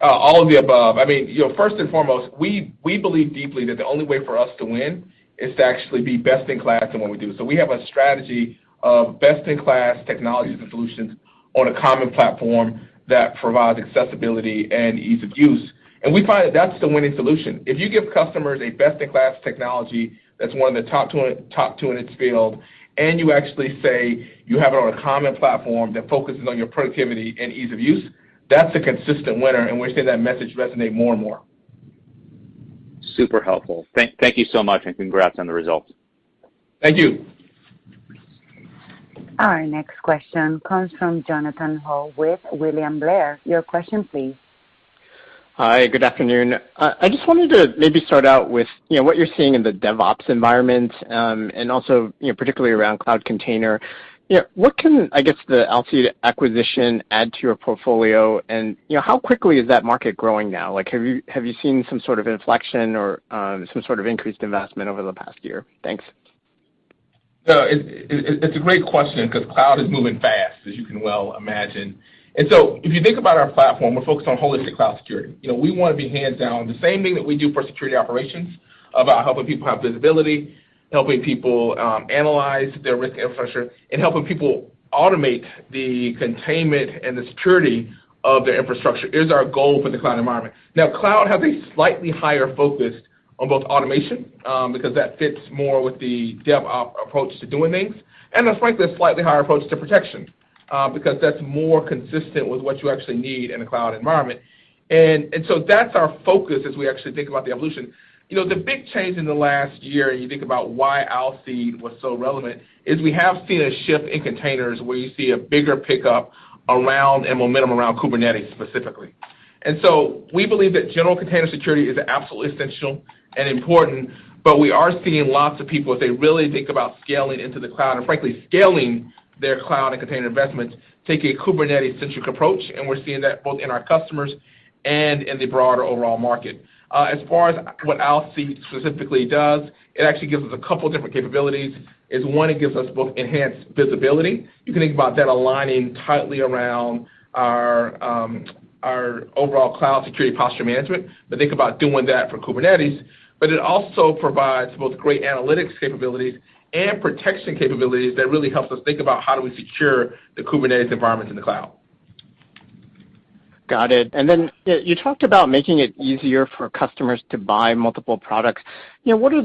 All of the above. I mean, first and foremost, we believe deeply that the only way for us to win is to actually be best in class in what we do. So we have a strategy of best in class technologies and solutions on a common platform that provides accessibility and ease of use. And we find that that's the winning solution. If you give customers a best in class technology that's one of the top two in its field, and you actually say you have it on a common platform that focuses on your productivity and ease of use, that's a consistent winner, and we're seeing that message resonate more and more. Super helpful. Thank you so much, and congrats on the results. Thank you. Our next question comes from Jonathan Ho with William Blair. Your question, please. Hi, good afternoon. I just wanted to maybe start out with what you're seeing in the DevOps environment, and also particularly around cloud container. What can, I guess, the Alcide acquisition add to your portfolio, and how quickly is that market growing now? Like, have you seen some sort of inflection or some sort of increased investment over the past year? Thanks. It's a great question because cloud is moving fast, as you can well imagine. And so if you think about our platform, we're focused on holistic cloud security. We want to be hands down. The same thing that we do for security operations about helping people have visibility, helping people analyze their risk infrastructure, and helping people automate the containment and the security of their infrastructure is our goal for the cloud environment. Now, cloud has a slightly higher focus on both automation, because that fits more with the DevOps approach to doing things, and frankly, a slightly higher approach to protection, because that's more consistent with what you actually need in a cloud environment. And so that's our focus as we actually think about the evolution. The big change in the last year, and you think about why Alcide was so relevant, is we have seen a shift in containers where you see a bigger pickup around and momentum around Kubernetes specifically. And so we believe that general container security is absolutely essential and important, but we are seeing lots of people, as they really think about scaling into the cloud and frankly scaling their cloud and container investments, take a Kubernetes-centric approach, and we're seeing that both in our customers and in the broader overall market. As far as what Alcide specifically does, it actually gives us a couple different capabilities. One, it gives us both enhanced visibility. You can think about that aligning tightly around our overall cloud security posture management, but think about doing that for Kubernetes. But it also provides both great analytics capabilities and protection capabilities that really helps us think about how do we secure the Kubernetes environments in the cloud. Got it. And then you talked about making it easier for customers to buy multiple products. What are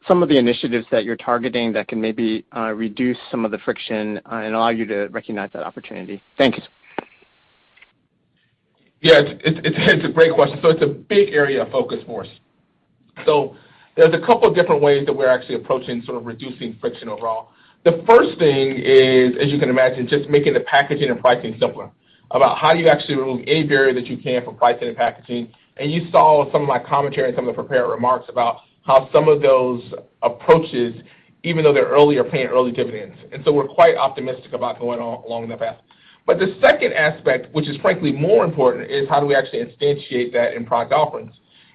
some of the initiatives that you're targeting that can maybe reduce some of the friction and allow you to recognize that opportunity? Thank you. Yeah, it's a great question. So it's a big area of focus for us. So there's a couple of different ways that we're actually approaching sort of reducing friction overall. The first thing is, as you can imagine, just making the packaging and pricing simpler, about how do you actually remove any barrier that you can for pricing and packaging And you saw some of my commentary and some of the prepared remarks about how some of those approaches, even though they're early, are paying early dividends. And so we're quite optimistic about going along that path. But the second aspect, which is frankly more important, is how do we actually instantiate that in product offerings.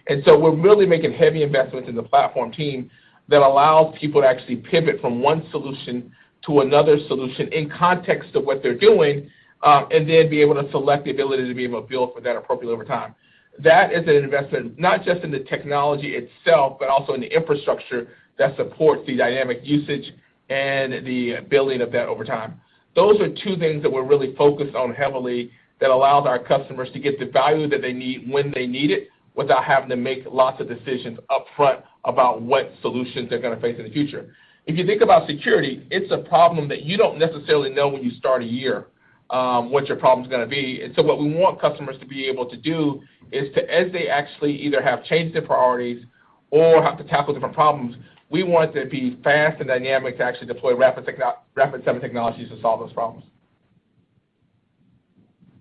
And so we're really making heavy investments in the platform team that allows people to actually pivot from one solution to another solution in context of what they're doing, and then be able to select the ability to be able to build for that appropriately over time. That is an investment not just in the technology itself, but also in the infrastructure that supports the dynamic usage and the building of that over time. Those are two things that we're really focused on heavily that allows our customers to get the value that they need when they need it without having to make lots of decisions up front about what solutions they're going to face in the future. If you think about security, it's a problem that you don't necessarily know when you start a year what your problem is going to be. And so what we want customers to be able to do is to, as they actually either have changed their priorities or have to tackle different problems, we want it to be fast and dynamic to actually deploy Rapid7 technologies to solve those problems.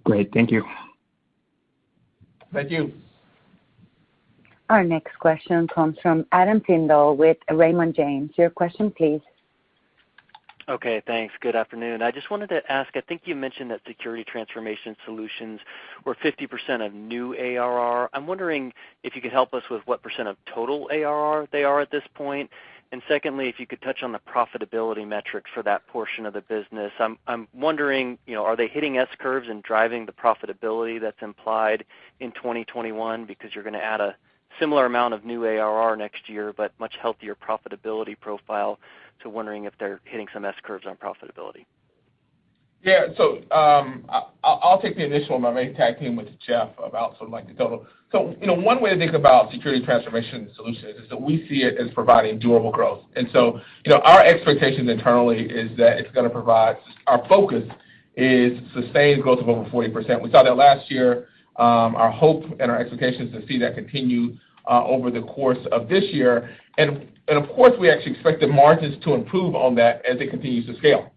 Great, thank you. Thank you. Our next question comes from Adam Tindall with Raymond James. Your question, please. Okay, thanks. Good afternoon. I just wanted to ask, I think you mentioned that security transformation solutions were 50% of new ARR. I'm wondering if you could help us with what percent of total ARR they are at this point. And secondly, if you could touch on the profitability metrics for that portion of the business. I'm wondering, are they hitting S-curves and driving the profitability that's implied in 2021 because you're going to add a similar amount of new ARR next year, but much healthier profitability profile. So wondering if they're hitting some S-curves on profitability. Yeah, so I'll take the initial one. I may tag team with Jeff about sort of like the total. So, one way to think about security transformation solutions is that we see it as providing durable growth. And so, our expectations internally is that it's going to provide, our focus is sustained growth of over 40%. We saw that last year. Our hope and our expectations to see that continue over the course of this year. And of course, we actually expect the margins to improve on that as it continues to scale.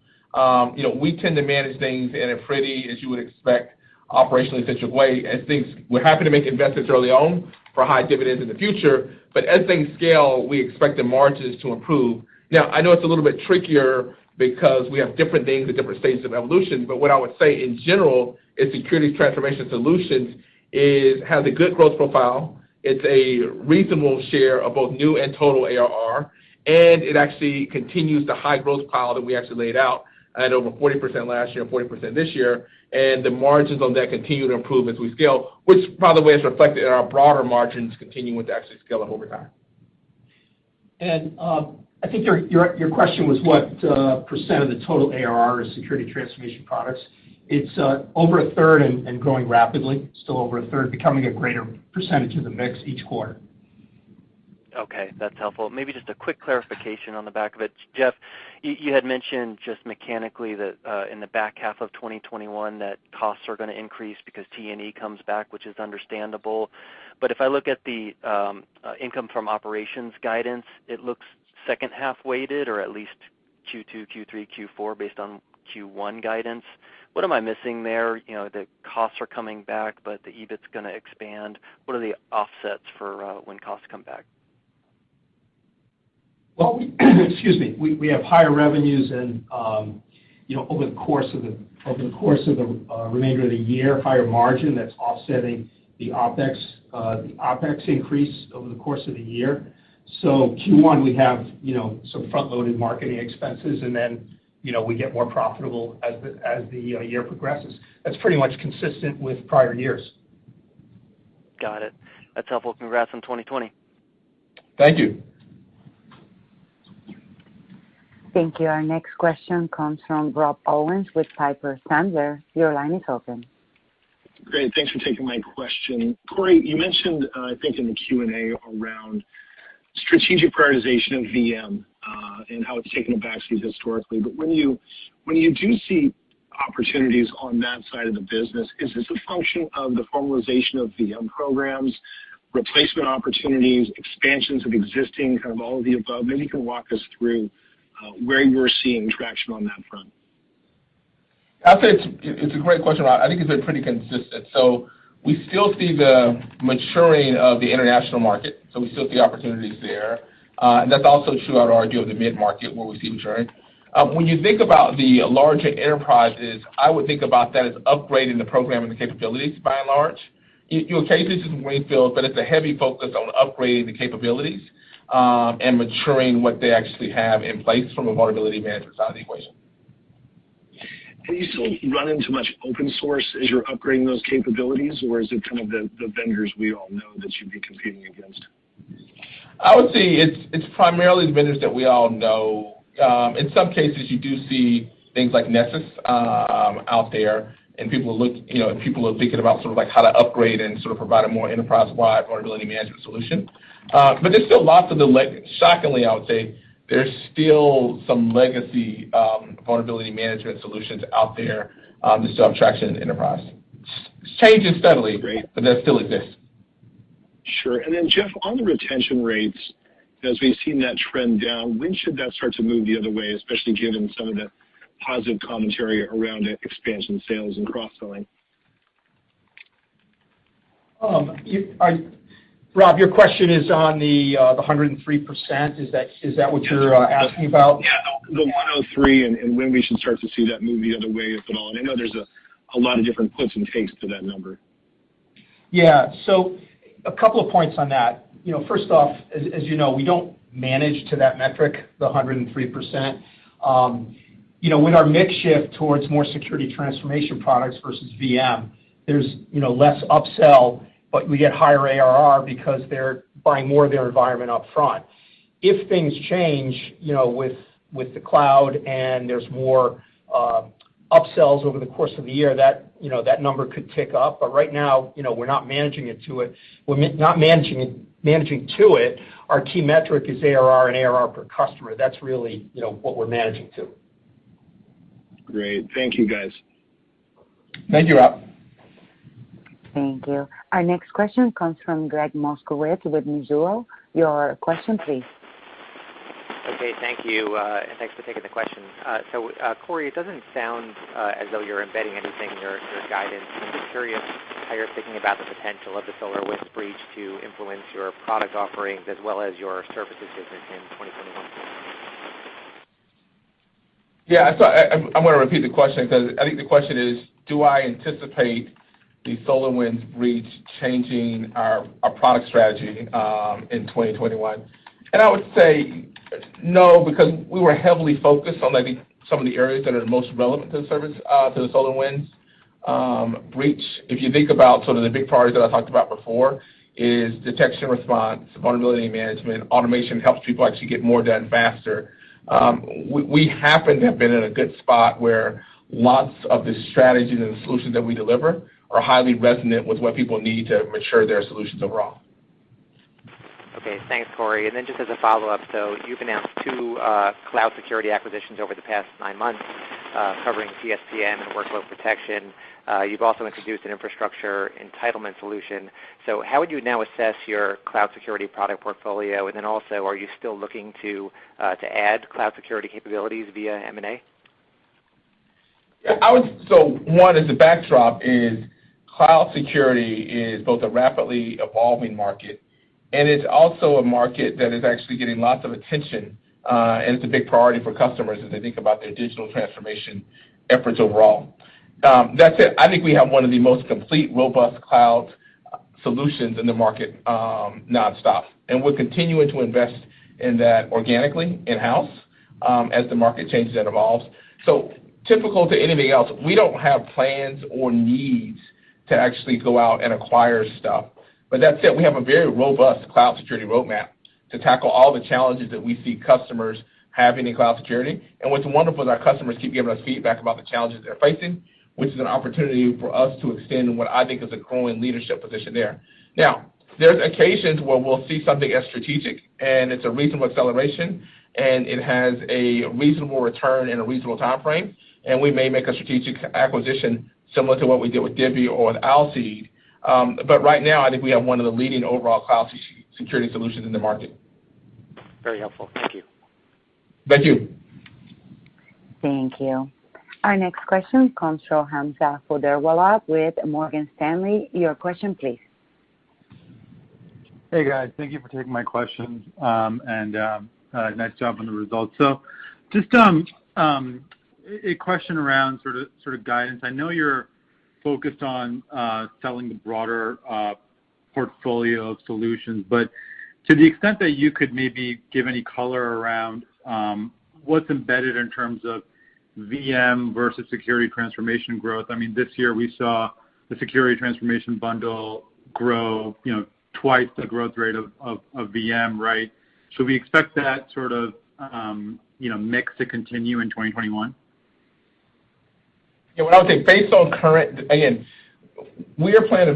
We tend to manage things in a pretty, as you would expect, operationally centric way. We're happy to make investments early on for high dividends in the future, but as things scale, we expect the margins to improve. Now, I know it's a little bit trickier because we have different things at different stages of evolution, but what I would say in general is security transformation solutions has a good growth profile. It's a reasonable share of both new and total ARR, and it actually continues the high growth pile that we actually laid out at over 40% last year and 40% this year, and the margins on that continue to improve as we scale, which, by the way, is reflected in our broader margins continuing to actually scale up over time. And I think your question was what percent of the total ARR is security transformation products. It's over a third and growing rapidly, still over a third, becoming a greater percentage of the mix each quarter. Okay, that's helpful. Maybe just a quick clarification on the back of it. Jeff, you had mentioned just mechanically that in the back half of 2021 that costs are going to increase because T&E comes back, which is understandable. But if I look at the income from operations guidance, it looks second half weighted, or at least Q2, Q3, Q4 based on Q1 guidance. What am I missing there? The costs are coming back, but the EBIT's going to expand. What are the offsets for when costs come back? Well, we have higher revenues, and over the course of the remainder of the year, higher margin that's offsetting the OpEx increase over the course of the year. So Q1 we have some front-loaded marketing expenses, and then we get more profitable as the year progresses. That's pretty much consistent with prior years. Got it. That's helpful. Congrats on 2020. Thank you. Thank you. Our next question comes from Rob Owens with Piper Sandler. Your line is open. Great. Thanks for taking my question. Corey, you mentioned, I think in the Q&A around strategic prioritization of VM and how it's taken a backseat historically. But when you do see opportunities on that side of the business, is this a function of the formalization of VM programs, replacement opportunities, expansions of existing, kind of all of the above? Maybe you can walk us through where you're seeing traction on that front. I'd say it's a great question, Rob. I think it's been pretty consistent. So We still see the maturing of the international market, so we still see opportunities there. And that's also true, I would argue, of the mid-market where we see maturing. When you think about the larger enterprises, I would think about that as upgrading the program and the capabilities by and large. You occasionally see some greenfield, but it's a heavy focus on upgrading the capabilities and maturing what they actually have in place from a vulnerability management side of the equation. Do you still run into much open source as you're upgrading those capabilities, or is it kind of the vendors we all know that you'd be competing against? I would say it's primarily the vendors that we all know. In some cases, you do see things like Nessus out there, and people are thinking about sort of like how to upgrade and sort of provide a more enterprise-wide vulnerability management solution. But there's still lots of shockingly, I would say, there's still some legacy vulnerability management solutions out there that still have traction in the enterprise. It's changing steadily, Great. But that still exists. Sure. And then, Jeff, on the retention rates, as we've seen that trend down, when should that start to move the other way, especially given some of the positive commentary around expansion sales and cross-selling? Rob, your question is on the 103%. Is that what you're asking about? Yeah, the 103 and when we should start to see that move the other way, if at all. And I know there's a lot of different puts and takes to that number. Yeah, so a couple of points on that. First off, as you know, we don't manage to that metric, the 103%. With our mix shift towards more security transformation products versus VM, there's less upsell, but we get higher ARR because they're buying more of their environment up front. If things change, with the cloud and there's more upsells over the course of the year, that number could tick up. But right now, we're not managing to it. We're not managing to it. Our key metric is ARR and ARR per customer. That's really what we're managing to. Great. Thank you, guys. Thank you, Rob. Thank you. Our next question comes from Greg Moskowitz with Mizuho. Your question, please. Okay, thank you, and thanks for taking the question. So, Corey, it doesn't sound as though you're embedding anything in your guidance. I'm just curious how you're thinking about the potential of the SolarWinds breach to influence your product offerings as well as your services business in 2021. Yeah, so I'm going to repeat the question because I think the question is, do I anticipate the SolarWinds breach changing our product strategy in 2021? And I would say no, because we were heavily focused on some of the areas that are most relevant to the service, to the SolarWinds breach. If you think about sort of the big priorities that I talked about before, is detection response, vulnerability management, automation helps people actually get more done faster. We happen to have been in a good spot where lots of the strategies and the solutions that we deliver are highly resonant with what people need to mature their solutions overall. Okay, thanks, Corey. And then just as a follow-up, so you've announced 2 cloud security acquisitions over the past 9 months, covering CSPM and workload protection. You've also introduced an infrastructure entitlement solution. So how would you now assess your cloud security product portfolio? And then also, are you still looking to add cloud security capabilities via M&A? Yeah, so one is the backdrop is cloud security is both a rapidly evolving market, and it's also a market that is actually getting lots of attention, and it's a big priority for customers as they think about their digital transformation efforts overall. That said, I think we have one of the most complete, robust cloud solutions in the market nonstop, and we're continuing to invest in that organically in-house as the market changes and evolves. So typical to anything else, we don't have plans or needs to actually go out and acquire stuff. But that said, we have a very robust cloud security roadmap to tackle all the challenges that we see customers having in cloud security. And what's wonderful is our customers keep giving us feedback about the challenges they're facing, which is an opportunity for us to extend in what I think is a growing leadership position there. Now, there's occasions where we'll see something as strategic, and it's a reasonable acceleration, and it has a reasonable return in a reasonable time frame, and we may make a strategic acquisition similar to what we did with Divvy or with Alseed. But right now, I think we have one of the leading overall cloud security solutions in the market. Very helpful. Thank you. Thank you. Thank you. Our next question comes from Hamza Fodderwala with Morgan Stanley. Your question, please. Hey guys, thank you for taking my questions, and nice job on the results. So, just a question around sort of guidance. I know you're focused on selling the broader portfolio of solutions, but to the extent that you could maybe give any color around what's embedded in terms of VM versus security transformation growth. I mean, this year we saw the security transformation bundle grow, twice the growth rate of VM, right? Should we expect that sort of mix to continue in 2021? Yeah, what I would say, based on current, again, we're taking a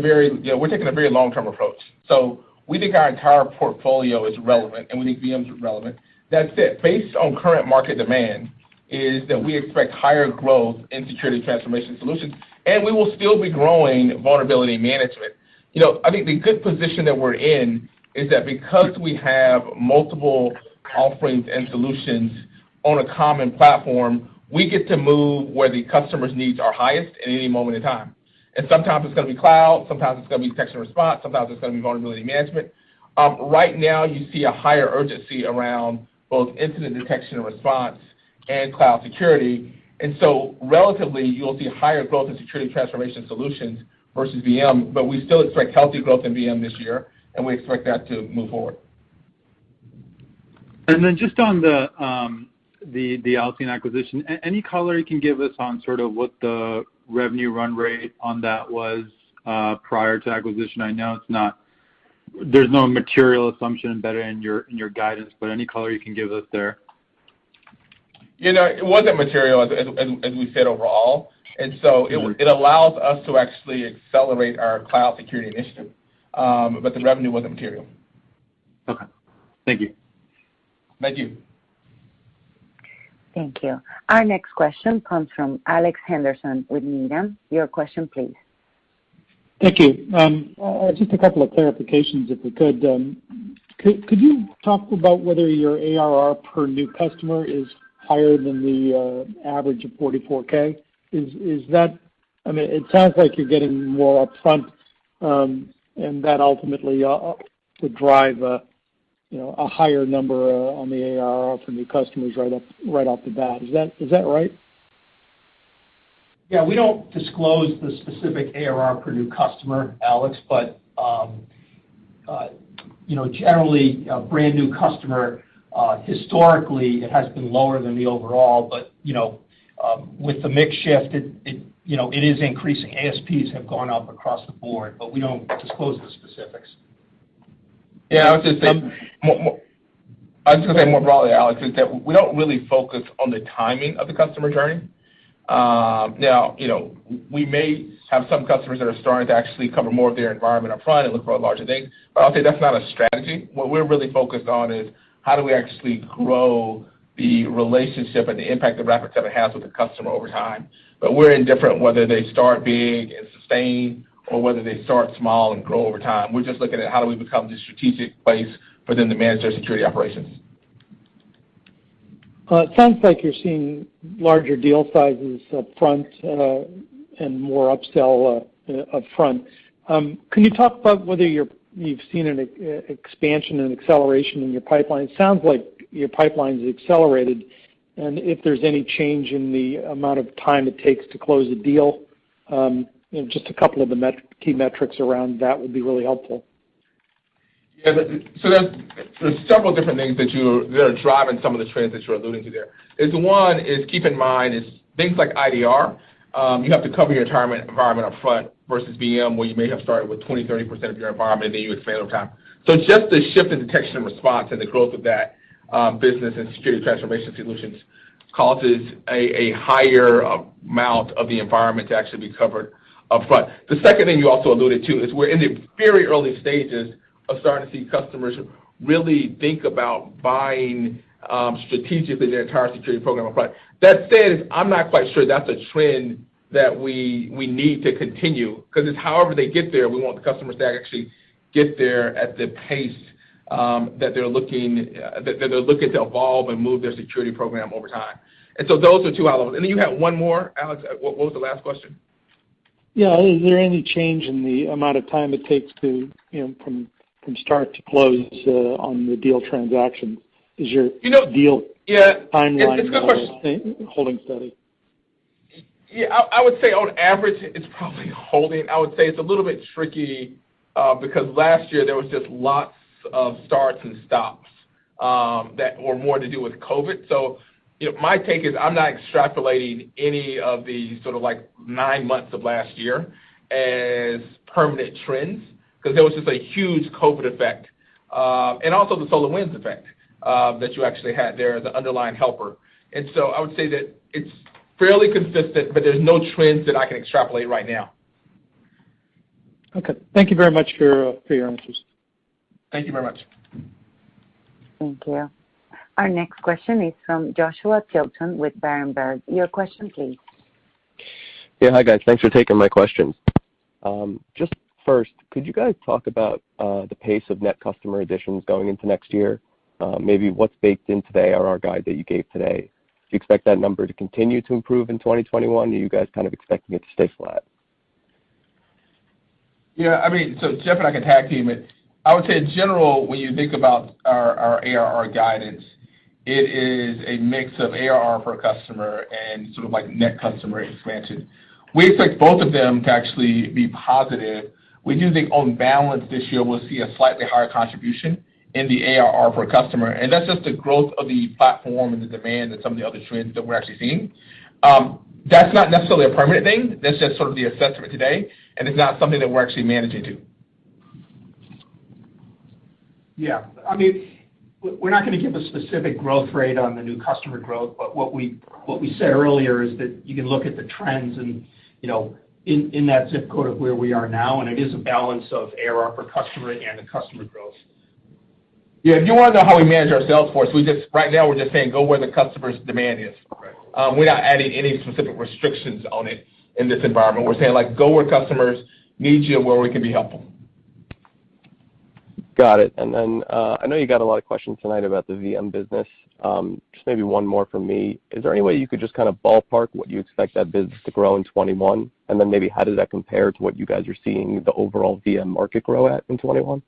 very long-term approach. So we think our entire portfolio is relevant, and we think VM is relevant. That's it. Based on current market demand, is that we expect higher growth in security transformation solutions, and we will still be growing vulnerability management. I think the good position that we're in is that because we have multiple offerings and solutions on a common platform, we get to move where the customer's needs are highest at any moment in time. And sometimes it's going to be cloud, sometimes it's going to be detection and response, sometimes it's going to be vulnerability management. Right now, you see a higher urgency around both incident detection and response and cloud security. And so relatively, you'll see higher growth in security transformation solutions versus VM, but we still expect healthy growth in VM this year, and we expect that to move forward. And then just on the Alcine acquisition, any color you can give us on sort of what the revenue run rate on that was prior to acquisition? I know there's no material assumption embedded in your guidance, but any color you can give us there? It wasn't material, as we said overall, and so it allows us to actually accelerate our cloud security initiative, but the revenue wasn't material. Okay. Thank you. Thank you. Thank you. Our next question comes from Alex Henderson with Needham. Your question, please. Thank you. Just a couple of clarifications, if we could. Could you talk about whether your ARR per new customer is higher than the average of 44K? Is that? I mean, it sounds like you're getting more upfront, and that ultimately would drive a higher number on the ARR for new customers right off the bat. Is that right? Yeah, we don't disclose the specific ARR per new customer, Alex, but generally a brand new customer historically it has been lower than the overall, but with the mix shift, it is increasing. ASPs have gone up across the board, but we don't disclose the specifics. Yeah, I was just going to say more broadly, Alex, is that we don't really focus on the timing of the customer journey. Now, we may have some customers that are starting to actually cover more of their environment up front and look for a larger thing, but I'll say that's not a strategy. What we're really focused on is how do we actually grow the relationship and the impact that Rapid7 has with the customer over time. But we're indifferent whether they start big and sustain or whether they start small and grow over time. We're just looking at how do we become the strategic place for them to manage their security operations. It sounds like you're seeing larger deal sizes up front and more upsell up front. Can you talk about whether you've seen an expansion and acceleration in your pipeline? It sounds like your pipeline's accelerated, and if there's any change in the amount of time it takes to close a deal, just a couple of the key metrics around that would be really helpful. Yeah, so there's several different things that are driving some of the trends that you're alluding to there. One is keep in mind is things like IDR. You have to cover your environment up front versus VM, where you may have started with 20-30% of your environment and then you expand over time. So just the shift in detection and response and the growth of that business and security transformation solutions causes a higher amount of the environment to actually be covered up front. The second thing you also alluded to is we're in the very early stages of starting to see customers really think about buying strategically their entire security program up front. That said, I'm not quite sure that's a trend that we need to continue, because it's however they get there, we want the customers to actually get there at the pace that they're looking to evolve and move their security program over time. And so those are two high levels. And then you had one more, Alex. What was the last question? Yeah, is there any change in the amount of time it takes to, from start to close on the deal transactions? Is your deal timeline holding steady? Yeah, I would say on average it's probably holding. I would say it's a little bit tricky because last year there was just lots of starts and stops that were more to do with COVID. So, my take is I'm not extrapolating any of the sort of like 9 months of last year as permanent trends because there was just a huge COVID effect and also the SolarWinds effect that you actually had there as an underlying helper. And so I would say that it's fairly consistent, but there's no trends that I can extrapolate right now. Okay. Thank you very much for your answers. Thank you very much. Thank you. Our next question is from Joshua Tilton with Berenberg. Your question, please. Yeah, hi guys. Thanks for taking my questions. Just first, could you guys talk about the pace of net customer additions going into next year? Maybe what's baked into the ARR guide that you gave today? Do you expect that number to continue to improve in 2021? Or are you guys kind of expecting it to stay flat? Yeah, so Jeff and I can tag team it. I would say in general, when you think about our ARR guidance, it is a mix of ARR per customer and sort of like net customer expansion. We expect both of them to actually be positive. We do think on balance this year we'll see a slightly higher contribution in the ARR per customer, and that's just the growth of the platform and the demand and some of the other trends that we're actually seeing. That's not necessarily a permanent thing. That's just sort of the assessment today, and it's not something that we're actually managing to. Yeah, we're not going to give a specific growth rate on the new customer growth, but what we said earlier is that you can look at the trends and, in that zip code of where we are now, and it is a balance of ARR per customer and the customer growth. Yeah, if you want to know how we manage our sales force, right now we're just saying go where the customer's demand is. Right. We're not adding any specific restrictions on it in this environment. We're saying go where customers need you and where we can be helpful. Got it. And then I know you got a lot of questions tonight about the VM business. Just maybe one more from me. Is there any way you could just kind of ballpark what you expect that business to grow in 21? And then maybe how does that compare to what you guys are seeing the overall VM market grow at in 21?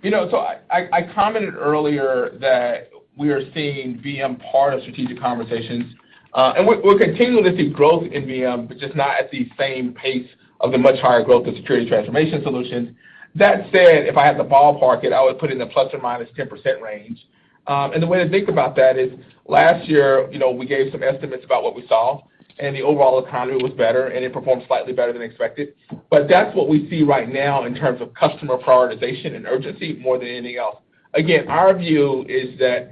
So I commented earlier that we are seeing VM part of strategic conversations. And we're continuing to see growth in VM, but just not at the same pace of the much higher growth of security transformation solutions. That said, if I had to ballpark it, I would put it in the plus or minus 10% range. And the way to think about that is last year, we gave some estimates about what we saw, and the overall economy was better, and it performed slightly better than expected. But that's what we see right now in terms of customer prioritization and urgency more than anything else. Again, our view is that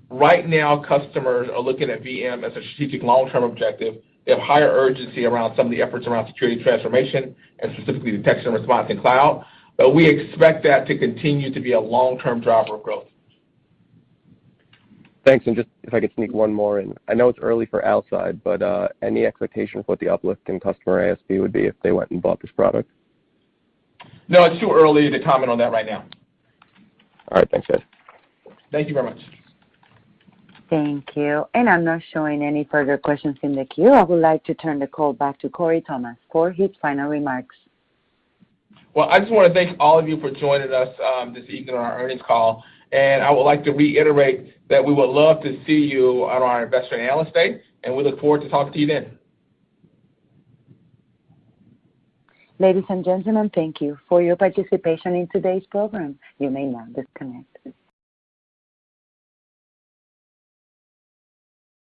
right now customers are looking at VM as a strategic long-term objective. They have higher urgency around some of the efforts around security transformation and specifically detection and response in cloud. But we expect that to continue to be a long-term driver of growth. Thanks, and just if I could sneak one more in. I know it's early for outside, but any expectation for what the uplift in customer ASP would be if they went and bought this product? No, it's too early to comment on that right now. All right, thanks, guys. Thank you very much. Thank you. And I'm not showing any further questions in the queue. I would like to turn the call back to Corey Thomas for his final remarks. Well, I just want to thank all of you for joining us this evening on our earnings call. And I would like to reiterate that we would love to see you on our Investor and Analyst Day, and we look forward to talking to you then. Ladies and gentlemen, thank you for your participation in today's program. You may now disconnect.